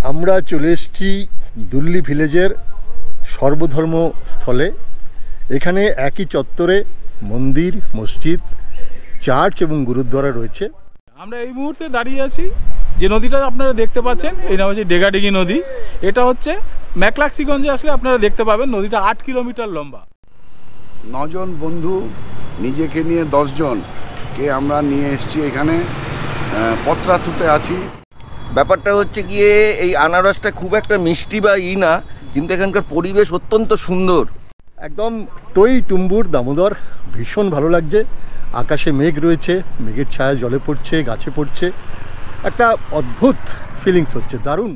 আমরা চলে এসেছি দুল্লি ভিলেজের সর্বধর্ম স্থলে। এখানে একই চত্বরে মন্দির, মসজিদ, চার্চ এবং গুরুদ্বারা রয়েছে। আমরা এই মুহূর্তে দাঁড়িয়ে আছি যে নদীটা আপনারা দেখতে পাচ্ছেন, এই নাম হচ্ছে ডেগাডিগি নদী। এটা হচ্ছে ম্যাকলাক্সিগঞ্জে আসলে আপনারা দেখতে পাবেন। নদীটা 8 কিলোমিটার লম্বা। 9 জন বন্ধু নিজেকে নিয়ে 10 জনকে আমরা নিয়ে এসেছি এখানে। পত্রাতুতে আছি। ব্যাপারটা হচ্ছে গিয়ে এই আনারসটা খুব একটা মিষ্টি বা না, কিন্তু এখানকার পরিবেশ অত্যন্ত সুন্দর। একদম টই টুম্বুর দামোদর, ভীষণ ভালো লাগছে। আকাশে মেঘ রয়েছে, মেঘের ছায়া জলে পড়ছে, গাছে পড়ছে, একটা অদ্ভুত ফিলিংস হচ্ছে, দারুণ।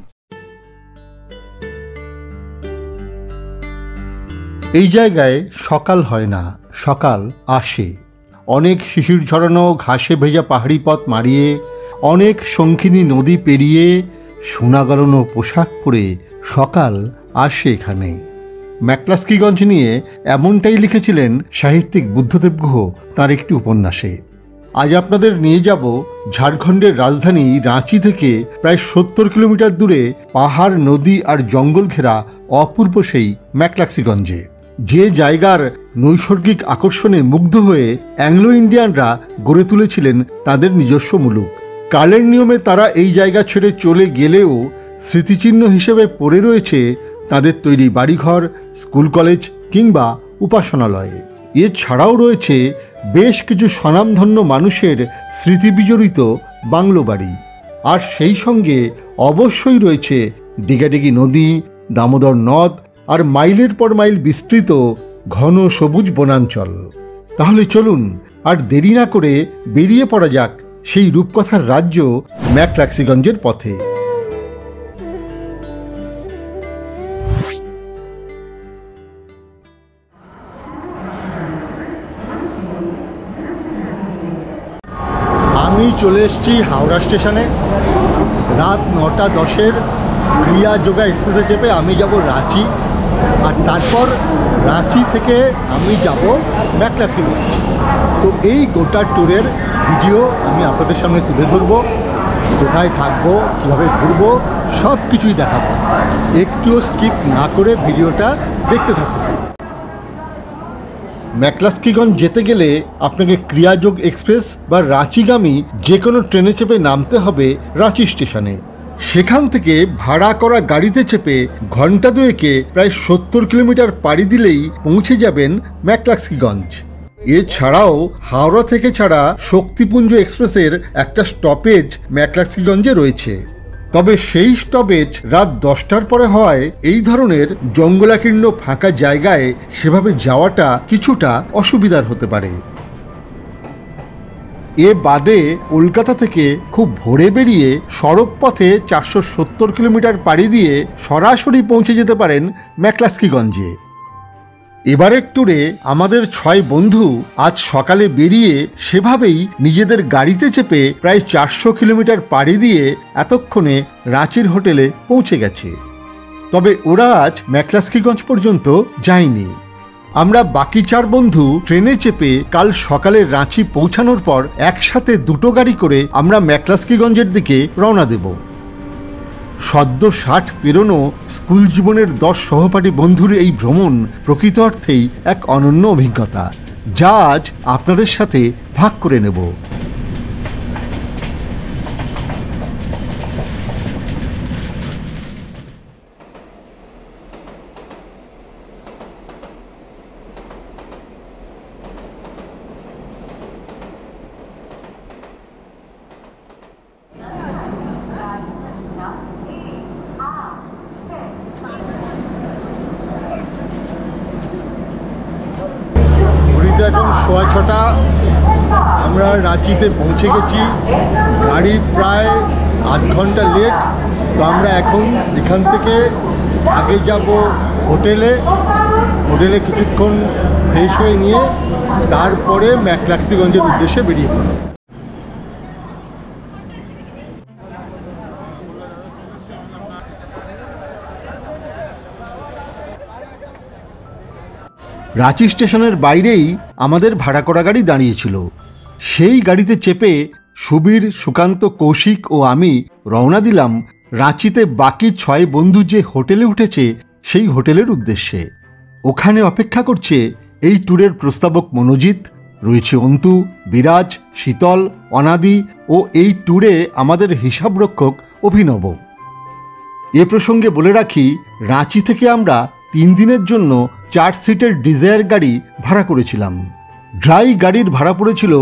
এই জায়গায় সকাল হয় না, সকাল আসে। অনেক শিশির ঝরানো ঘাসে ভেজা পাহাড়ি পথ মারিয়ে, অনেক শঙ্খিনী নদী পেরিয়ে, সোনা গলানো পোশাক পরে সকাল আসে এখানে। ম্যাকলাস্কিগঞ্জ নিয়ে এমনটাই লিখেছিলেন সাহিত্যিক বুদ্ধদেব গুহ তার একটি উপন্যাসে। আজ আপনাদের নিয়ে যাব ঝাড়খণ্ডের রাজধানী রাঁচি থেকে প্রায় 70 কিলোমিটার দূরে পাহাড়, নদী আর জঙ্গল ঘেরা অপূর্ব সেই ম্যাকলাক্সিগঞ্জে। যে জায়গার নৈসর্গিক আকর্ষণে মুগ্ধ হয়ে অ্যাংলো ইন্ডিয়ানরা গড়ে তুলেছিলেন তাদের নিজস্ব মুলুক। কালের নিয়মে তারা এই জায়গা ছেড়ে চলে গেলেও স্মৃতিচিহ্ন হিসেবে পড়ে রয়েছে তাদের তৈরি বাড়িঘর, স্কুল, কলেজ কিংবা উপাসনালয়ে। এছাড়াও রয়েছে বেশ কিছু স্বনামধন্য মানুষের স্মৃতিবিজড়িত বাংলো বাড়ি। আর সেই সঙ্গে অবশ্যই রয়েছে ডিগাডিগি নদী, দামোদর নদ আর মাইলের পর মাইল বিস্তৃত ঘন সবুজ বনাঞ্চল। তাহলে চলুন আর দেরি না করে বেরিয়ে পড়া যাক সেই রূপকথার রাজ্য ম্যাকলাক্সিগঞ্জের পথে। আমি চলে এসেছি হাওড়া স্টেশনে। রাত 9:10 ক্রিয়া যোগা এক্সপ্রেসে চেপে আমি যাব রাঁচি, আর তারপর রাঁচি থেকে আমি যাব ম্যাকলাক্সিগঞ্জ। তো এই গোটা ট্যুরের ভিডিও আমি আপনাদের সামনে তুলে ধরবো। কোথায় থাকবো, কীভাবে ঘুরবো, সব কিছুই দেখাবো। একটুও স্কিপ না করে ভিডিওটা দেখতে থাকুন। ম্যাকলাস্কিগঞ্জ যেতে গেলে আপনাকে ক্রিয়াযোগ এক্সপ্রেস বা রাঁচিগামী যে কোনো ট্রেনে চেপে নামতে হবে রাঁচি স্টেশনে। সেখান থেকে ভাড়া করা গাড়িতে চেপে ঘন্টা দুয়েকে প্রায় 70 কিলোমিটার পাড়ি দিলেই পৌঁছে যাবেন ম্যাকলাক্সিগঞ্জ। এছাড়াও হাওড়া থেকে ছাড়া শক্তিপুঞ্জ এক্সপ্রেসের একটা স্টপেজ ম্যাকলাক্সিগঞ্জে রয়েছে। তবে সেই স্টপেজ রাত 10টার পরে হওয়ায় এই ধরনের জঙ্গলাকীর্ণ ফাঁকা জায়গায় সেভাবে যাওয়াটা কিছুটা অসুবিধার হতে পারে। এ বাদে কলকাতা থেকে খুব ভোরে বেরিয়ে সড়ক পথে 470 কিলোমিটার পাড়ি দিয়ে সরাসরি পৌঁছে যেতে পারেন ম্যাকলাস্কিগঞ্জে। এবারের ট্যুরে আমাদের 6 বন্ধু আজ সকালে বেরিয়ে সেভাবেই নিজেদের গাড়িতে চেপে প্রায় 400 কিলোমিটার পাড়ি দিয়ে এতক্ষণে রাঁচির হোটেলে পৌঁছে গেছে। তবে ওরা আজ ম্যাকলাস্কিগঞ্জ পর্যন্ত যায়নি। আমরা বাকি 4 বন্ধু ট্রেনে চেপে কাল সকালে রাঁচি পৌঁছানোর পর একসাথে দুটো গাড়ি করে আমরা ম্যাকলাস্কিগঞ্জের দিকে রওনা দেব। সদ্য 60 পেরোনো স্কুল জীবনের 10 সহপাঠী বন্ধুর এই ভ্রমণ প্রকৃত অর্থেই এক অনন্য অভিজ্ঞতা, যা আজ আপনাদের সাথে ভাগ করে নেব। এখন 6:15 আমরা রাঁচিতে পৌঁছে গেছি। গাড়ি প্রায় 8 ঘন্টা লেট। তো আমরা এখন এখান থেকে আগে যাব হোটেলে। হোটেলে কিছুক্ষণ ফ্রেশ হয়ে নিয়ে তারপরে ম্যাকলাক্সিগঞ্জের উদ্দেশ্যে বেরিয়ে পড়ব। রাঁচি স্টেশনের বাইরেই আমাদের ভাড়া করা গাড়ি দাঁড়িয়েছিল। সেই গাড়িতে চেপে সুবীর, সুকান্ত, কৌশিক ও আমি রওনা দিলাম রাঁচিতে বাকি 6 বন্ধু যে হোটেলে উঠেছে সেই হোটেলের উদ্দেশ্যে। ওখানে অপেক্ষা করছে এই ট্যুরের প্রস্তাবক মনোজিৎ, রয়েছে অন্তু, বিরাজ, শীতল, অনাদি ও এই ট্যুরে আমাদের হিসাবরক্ষক অভিনব। এ প্রসঙ্গে বলে রাখি, রাঁচি থেকে আমরা 3 দিনের জন্য 4 সিটের ডিজায়ার গাড়ি ভাড়া করেছিলাম। ড্রাই গাড়ির ভাড়া পড়েছিল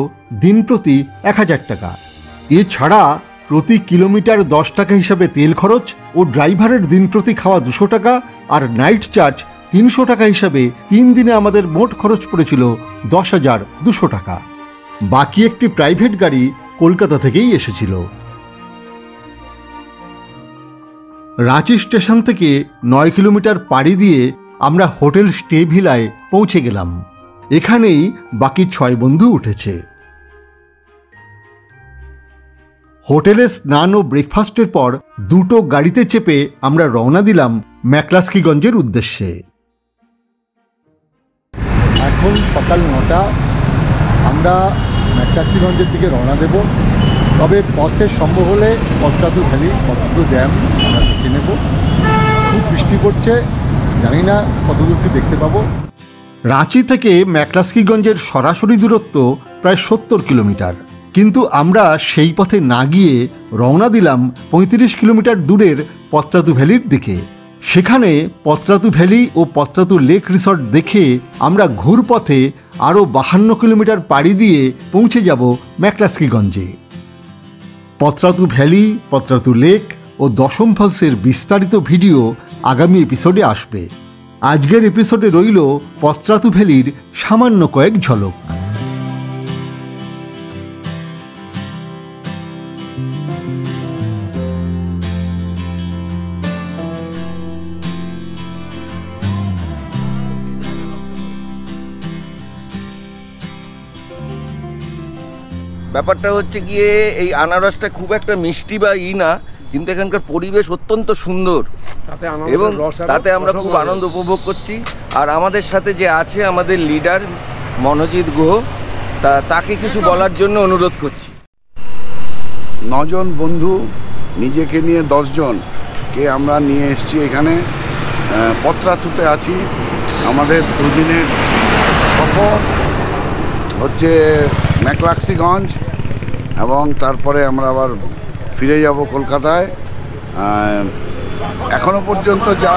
দিন প্রতি 1000 টাকা। এছাড়া প্রতি কিলোমিটার 10 টাকা হিসাবে তেল খরচ ও ড্রাইভারের দিন প্রতি খাওয়া 200 টাকা আর নাইট চার্জ 300 টাকা হিসাবে 3 দিনে আমাদের মোট খরচ পড়েছিল 10,200 টাকা। বাকি একটি প্রাইভেট গাড়ি কলকাতা থেকেই এসেছিল। রাঁচি স্টেশন থেকে 9 কিলোমিটার পাড়ি দিয়ে আমরা হোটেল স্টে ভিলায় পৌঁছে গেলাম। এখানেই বাকি 6 বন্ধু উঠেছে। হোটেলে স্নান ও ব্রেকফাস্টের পর 2টো গাড়িতে চেপে আমরা রওনা দিলাম ম্যাকলাস্কিগঞ্জের উদ্দেশ্যে। এখন সকাল 9টা, আমরা ম্যাকলাস্কিগঞ্জের দিকে রওনা দেব। তবে পথে সম্ভব হলে পত্রাতু ভ্যালি, পত্রাতু ড্যাম আমরা দেখে নেব। খুব বৃষ্টি পড়ছে, জানি না কতদূর কি দেখতে পাবো। রাঁচি থেকে ম্যাকলাস্কিগঞ্জের সরাসরি দূরত্ব প্রায় 70 কিলোমিটার, কিন্তু আমরা সেই পথে না গিয়ে রওনা দিলাম 35 কিলোমিটার দূরের পত্রাতু ভ্যালির দিকে। সেখানে পত্রাতু ভ্যালি ও পত্রাতু লেক রিসর্ট দেখে আমরা ঘুরপথে আরও 52 কিলোমিটার পাড়ি দিয়ে পৌঁছে যাব ম্যাকলাস্কিগঞ্জে। পত্রাতু ভ্যালি, পত্রাতু লেক ও দশম ফলসের বিস্তারিত ভিডিও আগামী এপিসোডে আসবে। আজকের এপিসোডে রইল পত্রাতু ভ্যালির সামান্য কয়েক ঝলক। ব্যাপারটা হচ্ছে গিয়ে এই আনারসটা খুব একটা মিষ্টি বা না, কিন্তু এখানকার পরিবেশ অত্যন্ত সুন্দর এবং তাতে আমরা খুব আনন্দ উপভোগ করছি। আর আমাদের সাথে যে আছে আমাদের লিডার মনোজিৎ গুহ, তাকে কিছু বলার জন্য অনুরোধ করছি। 9 জন বন্ধু, নিজেকে নিয়ে 10 জনকে আমরা নিয়ে এসেছি এখানে। পত্রাতুতে আছি। আমাদের 2 দিনের সফর হচ্ছে ম্যাকলাস্কিগঞ্জ এবং তারপরে আমরা আবার ফিরে যাব কলকাতায়। এখনো পর্যন্ত যা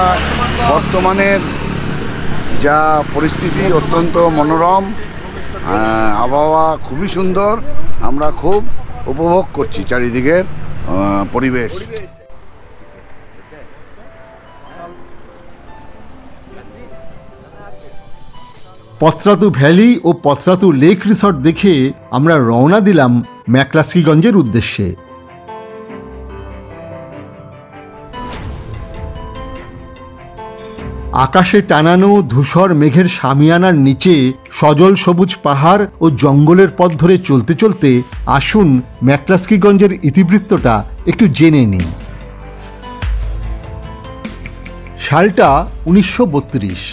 বর্তমানের যা পরিস্থিতি অত্যন্ত মনোরম, আবহাওয়া খুবই সুন্দর, আমরা খুব উপভোগ করছি চারিদিকের পরিবেশ। পত্রাতু ভ্যালি ও পত্রাতু লেক রিসর্ট দেখে আমরা রওনা দিলাম ম্যাকলাস্কিগঞ্জের উদ্দেশ্যে। আকাশে টানানো ধূসর মেঘের সামিয়ানার নিচে সজল সবুজ পাহাড় ও জঙ্গলের পথ ধরে চলতে চলতে আসুন ম্যাকলাস্কিগঞ্জের ইতিবৃত্তটা একটু জেনে নিই। সালটা 1932।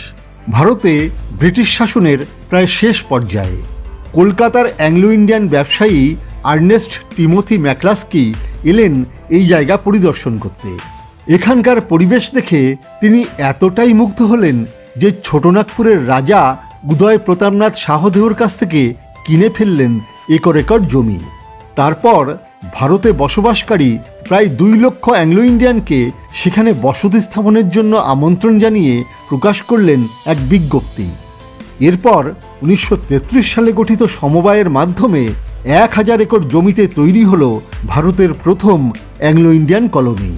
ভারতে ব্রিটিশ শাসনের প্রায় শেষ পর্যায়ে। কলকাতার অ্যাংলো ইন্ডিয়ান ব্যবসায়ী আর্নেস্ট টিমোথি ম্যাকলাস্কি এলেন এই জায়গা পরিদর্শন করতে। এখানকার পরিবেশ দেখে তিনি এতটাই মুগ্ধ হলেন যে ছোটনাগপুরের রাজা উদয় প্রতাপনাথ শাহদেওর কাছ থেকে কিনে ফেললেন একর একর জমি। তারপর ভারতে বসবাসকারী প্রায় 2 লক্ষ অ্যাংলো ইন্ডিয়ানকে সেখানে বসতি স্থাপনের জন্য আমন্ত্রণ জানিয়ে প্রকাশ করলেন এক বিজ্ঞপ্তি। এরপর 1933 সালে গঠিত সমবায়ের মাধ্যমে 1000 একর জমিতে তৈরি হল ভারতের প্রথম অ্যাংলো ইন্ডিয়ান কলোনি।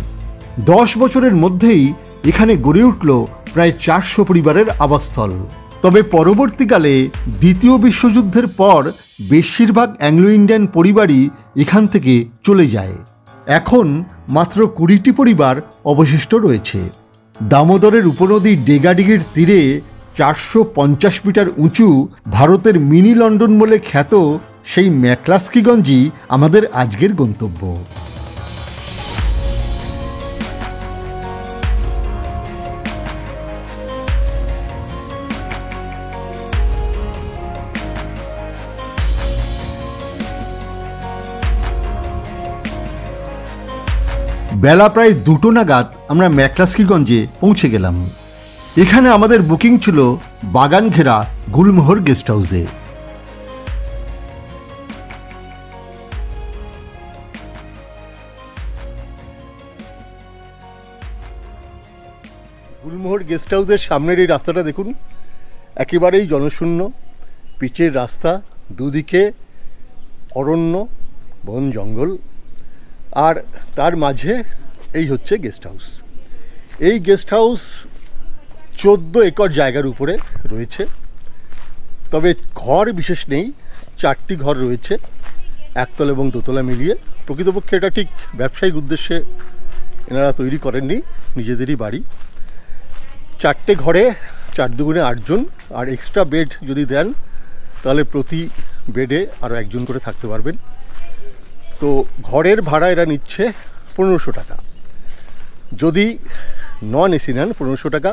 10 বছরের মধ্যেই এখানে গড়ে উঠল প্রায় 400 পরিবারের আবাসস্থল। তবে পরবর্তীকালে দ্বিতীয় বিশ্বযুদ্ধের পর বেশিরভাগ অ্যাংলো ইন্ডিয়ান পরিবারই এখান থেকে চলে যায়। এখন মাত্র 20টি পরিবার অবশিষ্ট রয়েছে। দামোদরের উপনদী ডেগাডিগির তীরে 450 মিটার উঁচু ভারতের মিনি লন্ডন বলে খ্যাত সেই ম্যাকলাস্কিগঞ্জই আমাদের আজকের গন্তব্য। বেলা প্রায় 2টো নাগাদ আমরা ম্যাকলাস্কিগঞ্জে পৌঁছে গেলাম। এখানে আমাদের বুকিং ছিল বাগান ঘেরা গুলমোহর গেস্ট হাউসে। গুলমোহর গেস্ট হাউসের সামনের এই রাস্তাটা দেখুন, একেবারেই জনশূন্য, পিচের রাস্তা, দুদিকে অরণ্য, বন জঙ্গল, আর তার মাঝে এই হচ্ছে গেস্ট হাউস। এই গেস্ট হাউস 14 একর জায়গার উপরে রয়েছে, তবে ঘর বিশেষ নেই, 4টি ঘর রয়েছে, একতলা এবং দোতলা মিলিয়ে। প্রকৃতপক্ষে এটা ঠিক ব্যবসায়িক উদ্দেশ্যে এনারা তৈরি করেননি, নিজেদেরই বাড়ি। 4টে ঘরে 4 দুগুণে 8 জন, আর এক্সট্রা বেড যদি দেন তাহলে প্রতি বেডে আরও 1 জন করে থাকতে পারবেন। তো ঘরের ভাড়া এরা নিচ্ছে 1500 টাকা। যদি নন এসি নেন 1500 টাকা,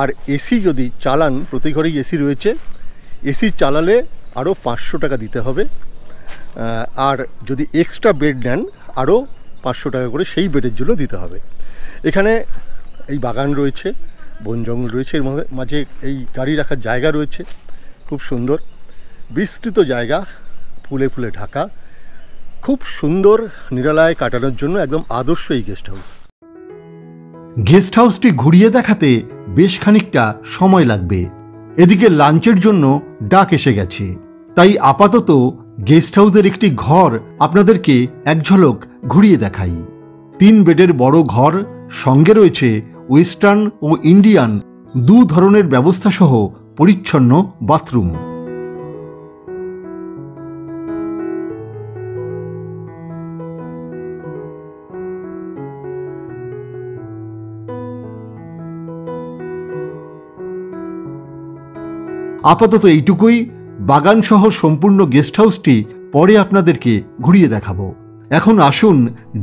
আর এসি যদি চালান, প্রতি ঘরেই এসি রয়েছে, এসি চালালে আরও 500 টাকা দিতে হবে। আর যদি এক্সট্রা বেড নেন আরও 500 টাকা করে সেই বেডের জন্য দিতে হবে। এখানে এই বাগান রয়েছে, বন জঙ্গল রয়েছে, এর মাঝে এই গাড়ি রাখার জায়গা রয়েছে, খুব সুন্দর বিস্তৃত জায়গা, ফুলে ফুলে ঢাকা, খুব সুন্দর নিরালায় কাটানোর জন্য একদম আদর্শ এই গেস্ট হাউস। গেস্ট হাউসটি ঘুরিয়ে দেখাতে বেশ খানিকটা সময় লাগবে। এদিকে লাঞ্চের জন্য ডাক এসে গেছে, তাই আপাতত গেস্ট হাউসের একটি ঘর আপনাদেরকে এক ঝলক ঘুরিয়ে দেখাই। 3 বেডের বড় ঘর, সঙ্গে রয়েছে ওয়েস্টার্ন ও ইন্ডিয়ান 2 ধরনের ব্যবস্থা সহ পরিচ্ছন্ন বাথরুম। আপাতত এইটুকুই। বাগান সহ সম্পূর্ণ গেস্ট হাউসটি পরে আপনাদেরকে ঘুরিয়ে দেখাবো। এখন আসুন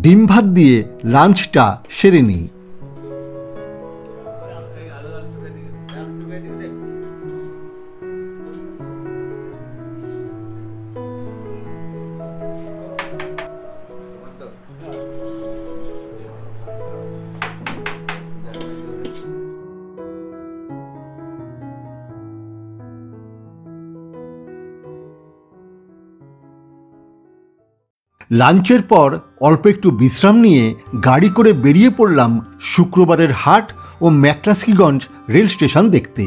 ডিম ভাত দিয়ে লাঞ্চটা সেরে নিই। লাঞ্চের পর অল্প একটু বিশ্রাম নিয়ে গাড়ি করে বেরিয়ে পড়লাম শুক্রবারের হাট ও ম্যাকলাস্কিগঞ্জ রেল স্টেশন দেখতে।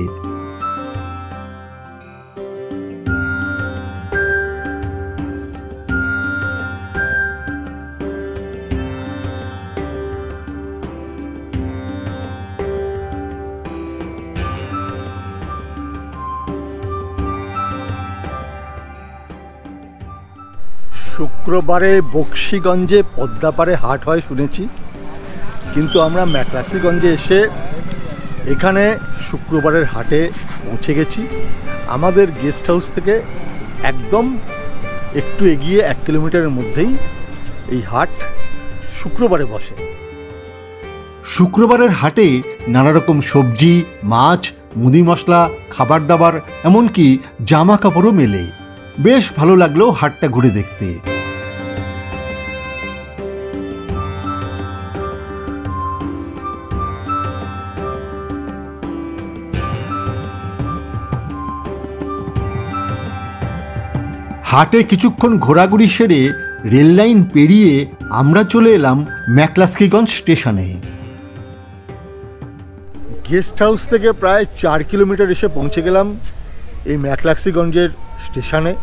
শুক্রবারে বক্সিগঞ্জে পদ্মাপাড়ে হাট হয় শুনেছি, কিন্তু আমরা ম্যাকলাস্কিগঞ্জে এসে এখানে শুক্রবারের হাটে পৌঁছে গেছি। আমাদের গেস্ট হাউস থেকে একদম একটু এগিয়ে 1 কিলোমিটারের মধ্যেই এই হাট শুক্রবারে বসে। শুক্রবারের হাটে নানা রকম সবজি, মাছ, মুদি মশলা, খাবার দাবার, এমনকি জামা কাপড়ও মেলে। বেশ ভালো লাগলো হাটটা ঘুরে দেখতে। হাটে কিছুক্ষণ ঘোরাঘুরি সেরে রেল লাইন পেরিয়ে আমরা চলে এলাম ম্যাকলাস্কিগঞ্জ স্টেশনে। গেস্ট হাউস থেকে প্রায় 4 কিলোমিটার এসে পৌঁছে গেলাম এই ম্যাকলাস্কিগঞ্জের স্টেশনে।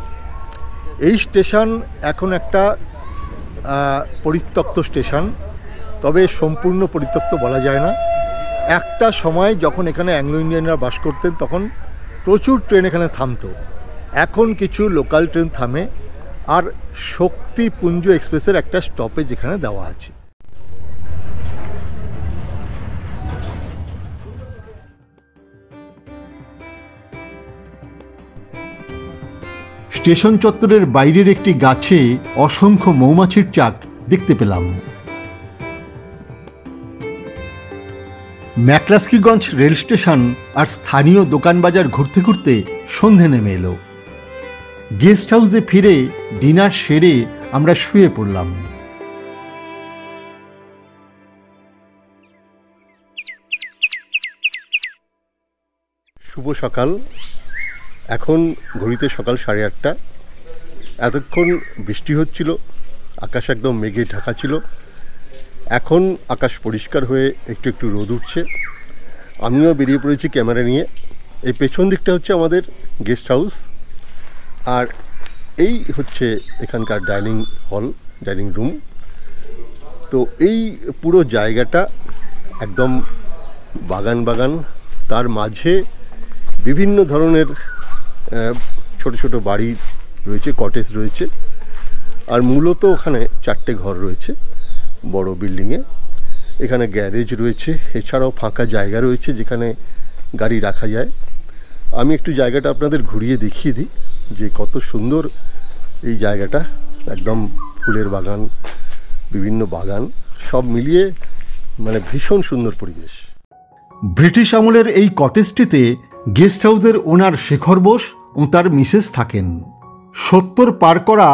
এই স্টেশন এখন একটা পরিত্যক্ত স্টেশন, তবে সম্পূর্ণ পরিত্যক্ত বলা যায় না। একটা সময় যখন এখানে অ্যাংলো ইন্ডিয়ানরা বাস করতেন তখন প্রচুর ট্রেন এখানে থামতো। এখন কিছু লোকাল ট্রেন থামে, আর শক্তিপুঞ্জ এক্সপ্রেসের একটা স্টপেজ এখানে দেওয়া আছে। স্টেশন চত্বরের বাইরের একটি গাছে অসংখ্য মৌমাছির চাক দেখতে পেলাম। ম্যাকলাস্কিগঞ্জ রেল স্টেশন আর স্থানীয় দোকানবাজার ঘুরতে ঘুরতে সন্ধে নেমে এলো। গেস্ট হাউসে ফিরে ডিনার সেরে আমরা শুয়ে পড়লাম। শুভ সকাল। এখন ঘড়িতে সকাল 8:30। এতক্ষণ বৃষ্টি হচ্ছিল, আকাশ একদম মেঘে ঢাকা ছিল। এখন আকাশ পরিষ্কার হয়ে একটু একটু রোদ উঠছে। আমিও বেরিয়ে পড়েছি ক্যামেরা নিয়ে। এই পেছন দিকটা হচ্ছে আমাদের গেস্ট হাউস, আর এই হচ্ছে এখানকার ডাইনিং হল, ডাইনিং রুম। তো এই পুরো জায়গাটা একদম বাগান বাগান, তার মাঝে বিভিন্ন ধরনের ছোট ছোট বাড়ি রয়েছে, কটেজ রয়েছে, আর মূলত ওখানে 4টে ঘর রয়েছে বড় বিল্ডিংয়ে। এখানে গ্যারেজ রয়েছে, এছাড়াও ফাঁকা জায়গা রয়েছে যেখানে গাড়ি রাখা যায়। আমি একটু জায়গাটা আপনাদের ঘুরিয়ে দেখিয়ে দিই যে কত সুন্দর এই জায়গাটা। একদম ফুলের বাগান, বিভিন্ন বাগান সব মিলিয়ে মানে ভীষণ সুন্দর পরিবেশ। ব্রিটিশ আমলের এই কটেজটিতে গেস্ট হাউসের ওনার শেখর বোস ও তার মিসেস থাকেন। 70 পার করা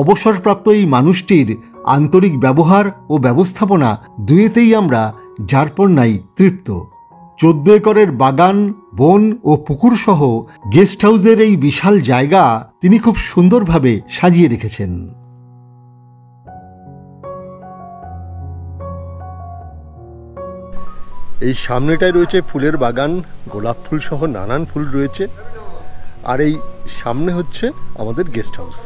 অবসরপ্রাপ্ত এই মানুষটির আন্তরিক ব্যবহার ও ব্যবস্থাপনা দুয়েতেই আমরা যারপর নাই তৃপ্ত। 14 একরের বাগান, বন ও পুকুর সহ গেস্ট হাউসের এই বিশাল জায়গা তিনি খুব সুন্দরভাবে সাজিয়ে রেখেছেন। এই সামনেটায় রয়েছে ফুলের বাগান, গোলাপ ফুল সহ নানান ফুল রয়েছে, আর এই সামনে হচ্ছে আমাদের গেস্ট হাউস।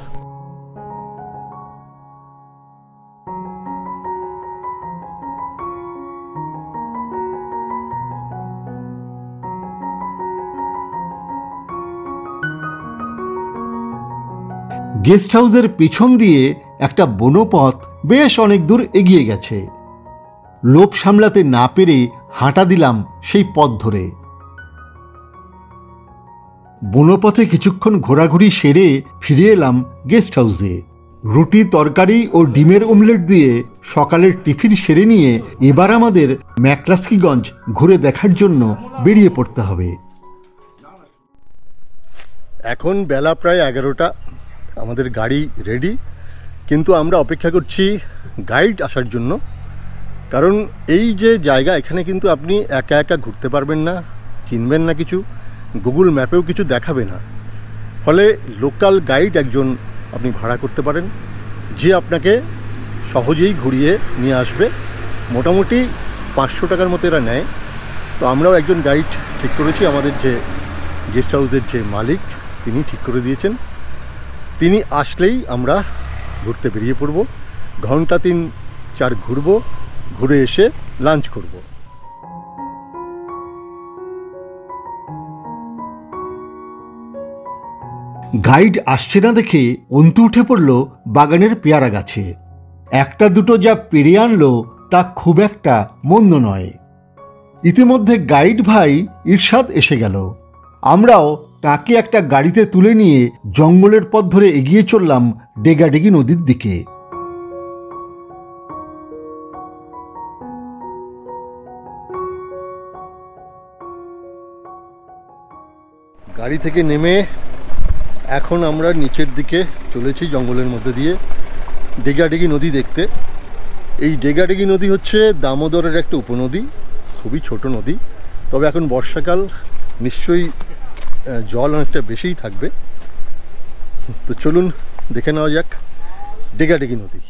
গেস্ট হাউসের পিছন দিয়ে একটা বনপথ বেশ অনেক দূর এগিয়ে গেছে। লোভ সামলাতে না পেরে হাঁটা দিলাম সেই পথ ধরে। বনপথে কিছুক্ষণ ঘোরাঘুরি সেরে ফিরে এলাম গেস্ট হাউসে। রুটি, তরকারি ও ডিমের অমলেট দিয়ে সকালের টিফিন সেরে নিয়ে এবার আমাদের ম্যাকলাস্কিগঞ্জ ঘুরে দেখার জন্য বেরিয়ে পড়তে হবে। এখন বেলা প্রায় 11টা। আমাদের গাড়ি রেডি, কিন্তু আমরা অপেক্ষা করছি গাইড আসার জন্য। কারণ এই যে জায়গা, এখানে কিন্তু আপনি একা একা ঘুরতে পারবেন না, চিনবেন না কিছু, গুগল ম্যাপেও কিছু দেখাবে না। ফলে লোকাল গাইড একজন আপনি ভাড়া করতে পারেন, যে আপনাকে সহজেই ঘুরিয়ে নিয়ে আসবে। মোটামুটি 500 টাকার মতো এরা নেয়। তো আমরাও একজন গাইড ঠিক করেছি। আমাদের যে গেস্ট হাউসের যে মালিক, তিনি ঠিক করে দিয়েছেন। তিনি আসলেই আমরা ঘুরতে বেরিয়ে পড়ব। ঘন্টা 3-4 ঘুরবো, ঘুরে এসে লাঞ্চ করব। গাইড আসছে না দেখে অন্তু উঠে পড়ল বাগানের পেয়ারা গাছে। একটা দুটো যা পেরিয়ে আনলো তা খুব একটা মন্দ নয়। ইতিমধ্যে গাইড ভাই ইরশাদ এসে গেল। আমরাও তাকে একটা গাড়িতে তুলে নিয়ে জঙ্গলের পথ ধরে এগিয়ে চললাম ডেগাডেগি নদীর দিকে। গাড়ি থেকে নেমে এখন আমরা নিচের দিকে চলেছি জঙ্গলের মধ্যে দিয়ে ডেগাডেগি নদী দেখতে। এই ডেগাডেগি নদী হচ্ছে দামোদরের একটা উপনদী, খুবই ছোট নদী। তবে এখন বর্ষাকাল, নিশ্চয়ই জল অনেকটা বেশিই থাকবে। তো চলুন দেখে নেওয়া যাক ডেগাডেগি নদী।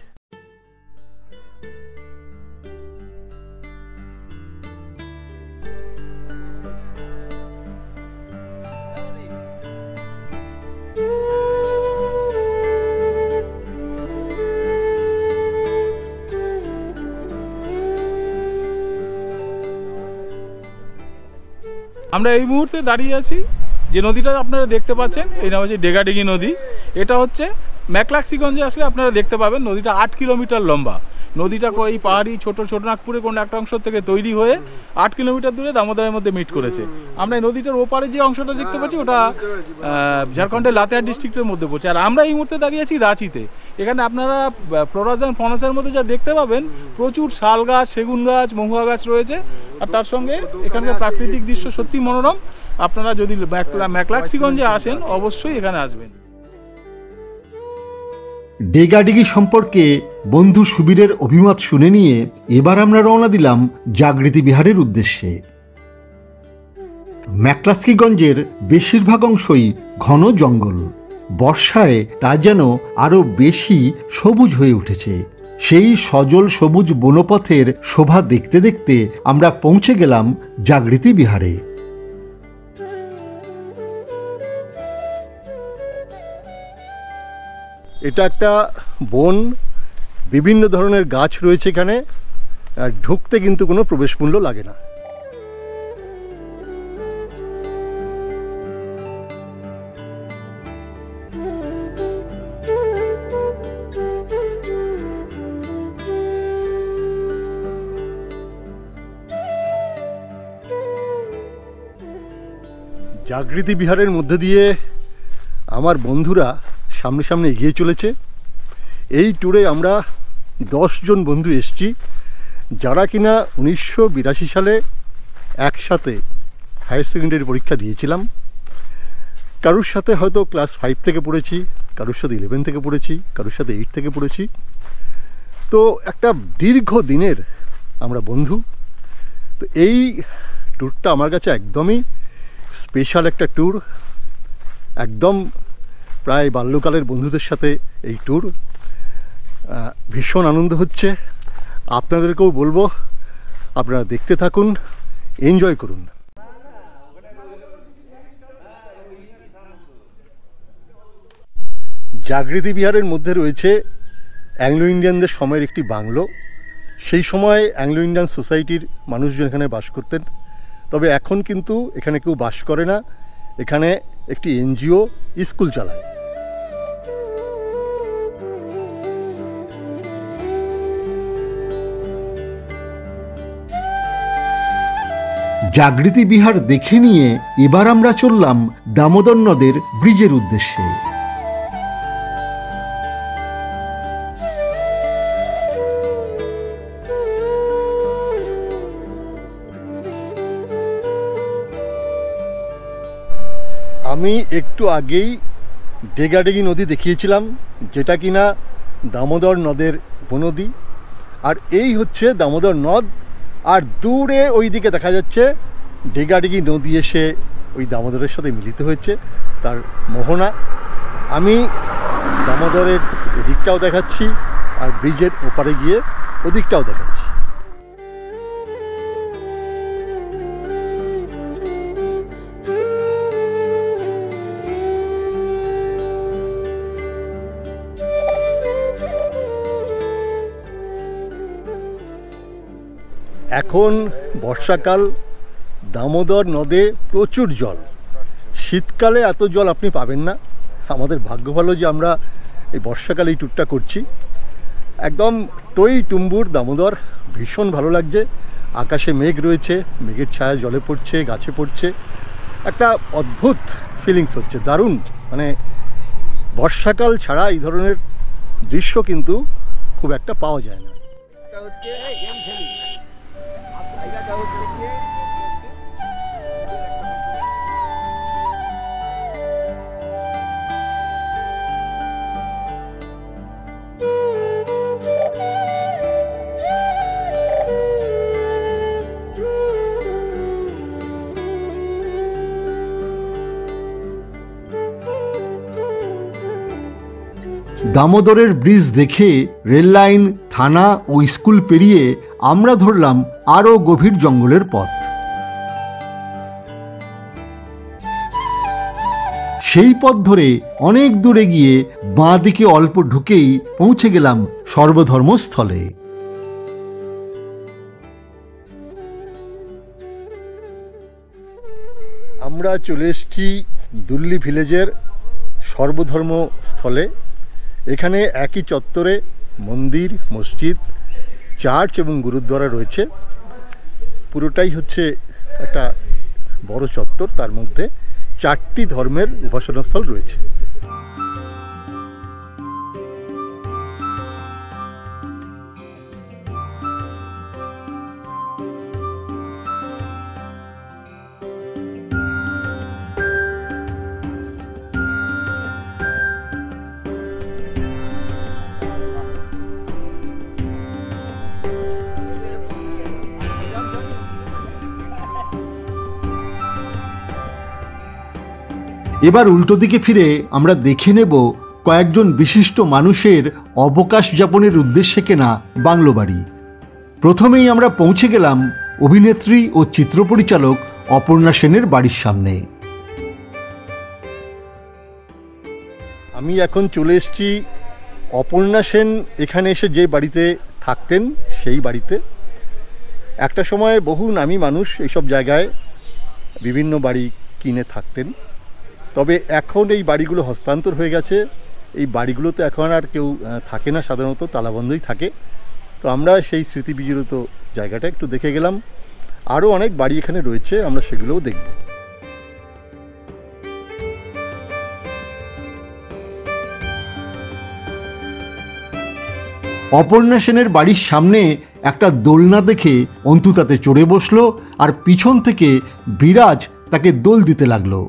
আমরা এই মুহূর্তে দাঁড়িয়ে আছি যে নদীটা আপনারা দেখতে পাচ্ছেন, এই নাম হচ্ছে ডেগাডেগি নদী। এটা হচ্ছে ম্যাকলাক্সিগঞ্জে আসলে আপনারা দেখতে পাবেন। নদীটা 8 কিলোমিটার লম্বা। নদীটা এই পাহাড়ি ছোটনাগপুরে কোনো একটা অংশ থেকে তৈরি হয়ে 8 কিলোমিটার দূরে দামোদরের মধ্যে মিট করেছে। আমরা এই নদীটার ওপারে যে অংশটা দেখতে পাচ্ছি ওটা ঝাড়খণ্ডের লাতেহার ডিস্ট্রিক্টের মধ্যে পড়ছে। আর আমরা এই মুহূর্তে দাঁড়িয়ে আছি রাঁচিতে। এখানে আপনারা ফ্লোরাস ফনাসের মধ্যে যা দেখতে পাবেন, প্রচুর শাল গাছ, সেগুন গাছ, মহুয়া গাছ রয়েছে। আর তার সঙ্গে এখানকার প্রাকৃতিক দৃশ্য সত্যি মনোরম। আপনারা যদি ম্যাকলাক্সিগঞ্জে আসেন অবশ্যই এখানে আসবেন। ডেগাডেগি সম্পর্কে বন্ধু সুবীরের অভিমত শুনে নিয়ে এবার আমরা রওনা দিলাম জাগৃতি বিহারের উদ্দেশ্যে। ম্যাকক্লাস্কিগঞ্জের বেশিরভাগ অংশই ঘন জঙ্গল। বর্ষায় তা যেন আরো বেশি সবুজ হয়ে উঠেছে। সেই সজল সবুজ বনপথের শোভা দেখতে দেখতে আমরা পৌঁছে গেলাম জাগৃতি বিহারে। এটা একটা বন, বিভিন্ন ধরনের গাছ রয়েছে এখানে, আর ঢুকতে কিন্তু কোনো প্রবেশ মূল্য লাগে না। জাগৃতি বিহারের মধ্যে দিয়ে আমার বন্ধুরা সামনে সামনে এগিয়ে চলেছে। এই ট্যুরে আমরা 10 জন বন্ধু এসেছি, যারা কিনা 1982 সালে একসাথে হায়ার সেকেন্ডারি পরীক্ষা দিয়েছিলাম। কারোর সাথে হয়তো ক্লাস 5 থেকে পড়েছি, কারোর সাথে 11 থেকে পড়েছি, কারোর সাথে 8 থেকে পড়েছি। তো একটা দীর্ঘ দিনের আমরা বন্ধু। তো এই ট্যুরটা আমার কাছে একদমই স্পেশাল একটা ট্যুর, একদম প্রায় বাল্যকালের বন্ধুদের সাথে এই ট্যুর। ভীষণ আনন্দ হচ্ছে। আপনাদেরকেও বলবো আপনারা দেখতে থাকুন, এনজয় করুন। জাগৃতি বিহারের মধ্যে রয়েছে অ্যাংলো ইন্ডিয়ানদের সময়ের একটি বাংলো। সেই সময় অ্যাংলো ইন্ডিয়ান সোসাইটির মানুষজন এখানে বাস করতেন, তবে এখন কিন্তু এখানে কেউ বাস করে না। এখানে একটি এনজিও স্কুল চালায়। জাগৃতি বিহার দেখে নিয়ে এবার আমরা চললাম দামোদর নদের ব্রিজের উদ্দেশ্যে। আমি একটু আগেই ডেগাডেগি নদী দেখিয়েছিলাম, যেটা কিনা দামোদর নদের উপনদী। আর এই হচ্ছে দামোদর নদ, আর দূরে ওই দিকে দেখা যাচ্ছে ডেগাডেগি নদী এসে ওই দামোদরের সাথে মিলিত হয়েছে, তার মোহনা। আমি দামোদরের এদিকটাও দেখাচ্ছি, আর ব্রিজের ওপারে গিয়ে ওদিকটাও দেখাচ্ছি। এখন বর্ষাকাল, দামোদর নদে প্রচুর জল। শীতকালে এত জল আপনি পাবেন না। আমাদের ভাগ্য ভালো যে আমরা এই বর্ষাকালে এই ট্যুরটা করছি। একদম টই টুম্বুর দামোদর, ভীষণ ভালো লাগছে। আকাশে মেঘ রয়েছে, মেঘের ছায়া জলে পড়ছে, গাছে পড়ছে, একটা অদ্ভুত ফিলিংস হচ্ছে, দারুণ। মানে বর্ষাকাল ছাড়া এই ধরনের দৃশ্য কিন্তু খুব একটা পাওয়া যায় না। দামোদরের ব্রিজ দেখে রেল লাইন, থানা ও স্কুল পেরিয়ে আমরা ধরলাম আরও গভীর জঙ্গলের পথ। সেই পথ ধরে অনেক দূরে গিয়ে বাঁ দিকে অল্প ঢুকেই পৌঁছে গেলাম সর্বধর্মস্থলে। আমরা চলে এসেছি দুল্লি ভিলেজের সর্বধর্মস্থলে। এখানে একই চত্বরে মন্দির, মসজিদ, চার্চ এবং গুরুদ্বারা রয়েছে। পুরোটাই হচ্ছে একটা বড় চত্বর, তার মধ্যে 4টি ধর্মের উপাসনাস্থল রয়েছে। এবার উল্টো দিকে ফিরে আমরা দেখে নেব কয়েকজন বিশিষ্ট মানুষের অবকাশ যাপনের উদ্দেশ্যে কেনা বাংলো বাড়ি। প্রথমেই আমরা পৌঁছে গেলাম অভিনেত্রী ও চিত্র পরিচালক অপর্ণা সেনের বাড়ির সামনে। আমি এখন চলে এসেছি অপর্ণা সেন এখানে এসে যে বাড়িতে থাকতেন সেই বাড়িতে। একটা সময় বহু নামী মানুষ এইসব জায়গায় বিভিন্ন বাড়ি কিনে থাকতেন, তবে এখন এই বাড়িগুলো হস্তান্তর হয়ে গেছে। এই বাড়িগুলোতে এখন আর কেউ থাকে না, সাধারণত তালাবন্ধই থাকে। তো আমরা সেই স্মৃতি বিজড়িত জায়গাটা একটু দেখে গেলাম। আরও অনেক বাড়ি এখানে রয়েছে, আমরা সেগুলোও দেখব। অপর্ণা সেনের বাড়ির সামনে একটা দোলনা দেখে অন্তু তাতে চড়ে বসলো, আর পিছন থেকে বিরাজ তাকে দোল দিতে লাগলো।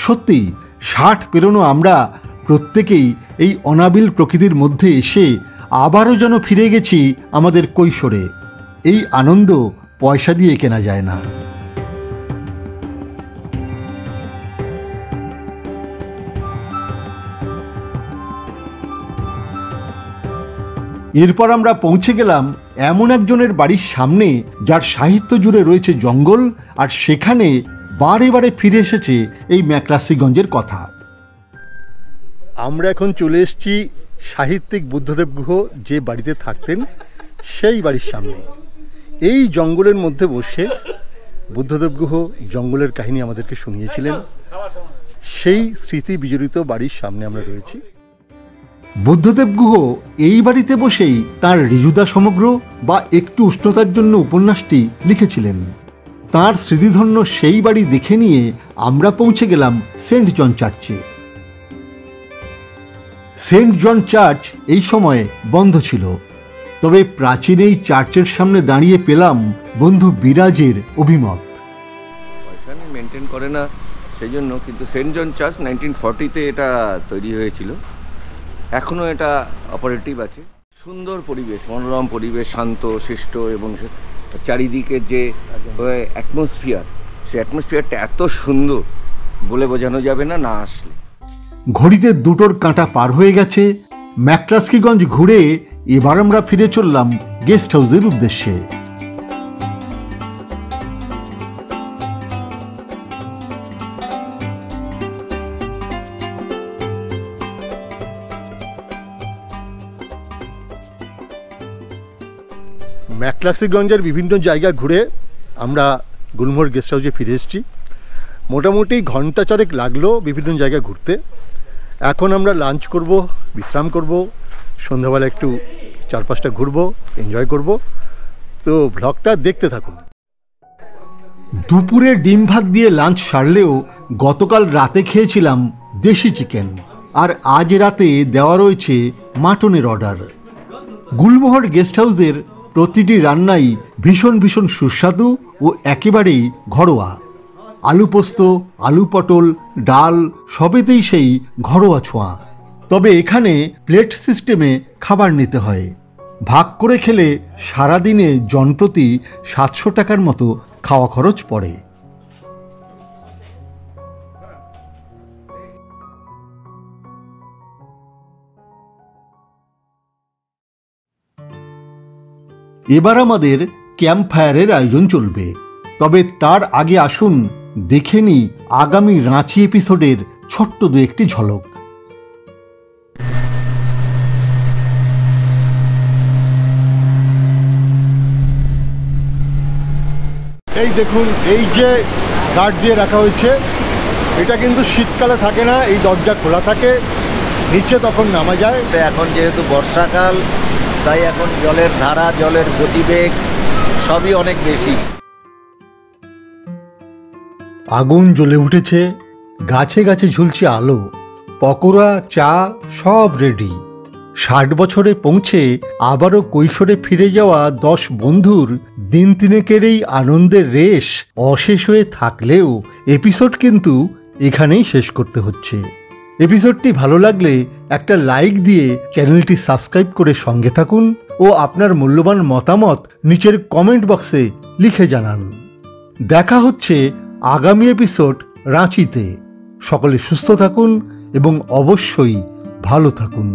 সত্যি 60 পেরোনো আমরা প্রত্যেকেই এই অনাবিল প্রকৃতির মধ্যে এসে আবারও যেন ফিরে গেছি আমাদের কৈশোরে। এই আনন্দ পয়সা দিয়ে কেনা যায় না। এরপর আমরা পৌঁছে গেলাম এমন একজনের বাড়ির সামনে যার সাহিত্য জুড়ে রয়েছে জঙ্গল, আর সেখানে বারে বারে ফিরে এসেছে এই ম্যাকলাসিগঞ্জের কথা। আমরা এখন চলে এসেছি সাহিত্যিক বুদ্ধদেব গুহ যে বাড়িতে থাকতেন সেই বাড়ির সামনে। এই জঙ্গলের মধ্যে বসে বুদ্ধদেব গুহ জঙ্গলের কাহিনী আমাদেরকে শুনিয়েছিলেন। সেই স্মৃতি বিজড়িত বাড়ির সামনে আমরা রয়েছি। বুদ্ধদেব গুহ এই বাড়িতে বসেই তার ঋজুদা সমগ্র বা একটু উষ্ণতার জন্য উপন্যাসটি লিখেছিলেন। তার স্মৃতিধন্য সেই বাড়ি দেখে নিয়ে আমরা পৌঁছে গেলাম সেন্ট জন চার্চে। সেন্ট জন চার্চ এই সময়ে বন্ধ ছিল, তবে প্রাচীন এই চার্চের সামনে দাঁড়িয়ে পেলাম বন্ধু বিরাজের অভিমত। পয়সা মেনটেন করে না সেই জন্য, কিন্তু সেন্ট জন চার্চ 1940-তে এটা তৈরি হয়েছিল, এখনও এটা অপারেটিভ আছে। সুন্দর পরিবেশ, মনোরম পরিবেশ, শান্ত শিষ্ট, এবং চারিদিকে যে অ্যাটমসফিয়ার, সেই অ্যাটমসফিয়ারটা এত সুন্দর বলে বোঝানো যাবে না না আসলে। ঘড়িতে 2টোর কাঁটা পার হয়ে গেছে। ম্যাকলাস্কিগঞ্জ ঘুরে এবার আমরা ফিরে চললাম গেস্ট হাউসের উদ্দেশ্যে। ম্যাকলাস্কিগঞ্জের বিভিন্ন জায়গা ঘুরে আমরা গুলমোহর গেস্ট হাউসে ফিরে এসেছি। মোটামুটি ঘন্টা 4 লাগলো বিভিন্ন জায়গা ঘুরতে। এখন আমরা লাঞ্চ করব, বিশ্রাম করব, সন্ধ্যাবেলা একটু চারপাশটা ঘুরবো, এনজয় করব। তো ব্লগটা দেখতে থাকুন। দুপুরে ডিম ভাত দিয়ে লাঞ্চ সারলেও গতকাল রাতে খেয়েছিলাম দেশি চিকেন, আর আজ রাতে দেওয়া রয়েছে মাটনের অর্ডার। গুলমোহর গেস্ট হাউসের প্রতিটি রান্নাই ভীষণ ভীষণ সুস্বাদু ও একেবারেই ঘরোয়া। আলু পোস্ত, আলু পটল, ডাল সবেতেই সেই ঘরোয়া ছোঁয়া। তবে এখানে প্লেট সিস্টেমে খাবার নিতে হয়। ভাগ করে খেলে সারাদিনে জনপ্রতি 700 টাকার মতো খাওয়া খরচ পড়ে। এবার আমাদের ক্যাম্প ফায়ারের আয়োজন চলবে, তবে তার আগে আসুন দেখে নিই আগামী রাঁচি এপিসোডের ছোট্ট 2-1টি ঝলক। এই দেখুন, এই যে গার্ড দিয়ে রাখা হয়েছে, এটা কিন্তু শীতকালে থাকে না, এই দরজা খোলা থাকে, নিচে তখন নামা যায়। এখন যেহেতু বর্ষাকাল, তাই এখন জলের ধারা, জলের গতিবেগ সবই অনেক বেশি। আগুন জ্বলে উঠেছে, গাছে গাছে ঝুলছে আলো, পকোড়া, চা সব রেডি। 60 বছরে পৌঁছে আবারও কৈশোরে ফিরে যাওয়া 10 বন্ধুর দিন তিনেকের এই আনন্দের রেশ অশেষ হয়ে থাকলেও এপিসোড কিন্তু এখানেই শেষ করতে হচ্ছে। এপিসোডটি ভালো লাগলে একটা লাইক দিয়ে চ্যানেলটি সাবস্ক্রাইব করে সঙ্গে থাকুন ও আপনার মূল্যবান মতামত নিচের কমেন্ট বক্সে লিখে জানান। দেখা হচ্ছে আগামী এপিসোড রাঁচিতে। সকলে সুস্থ থাকুন এবং অবশ্যই ভালো থাকুন।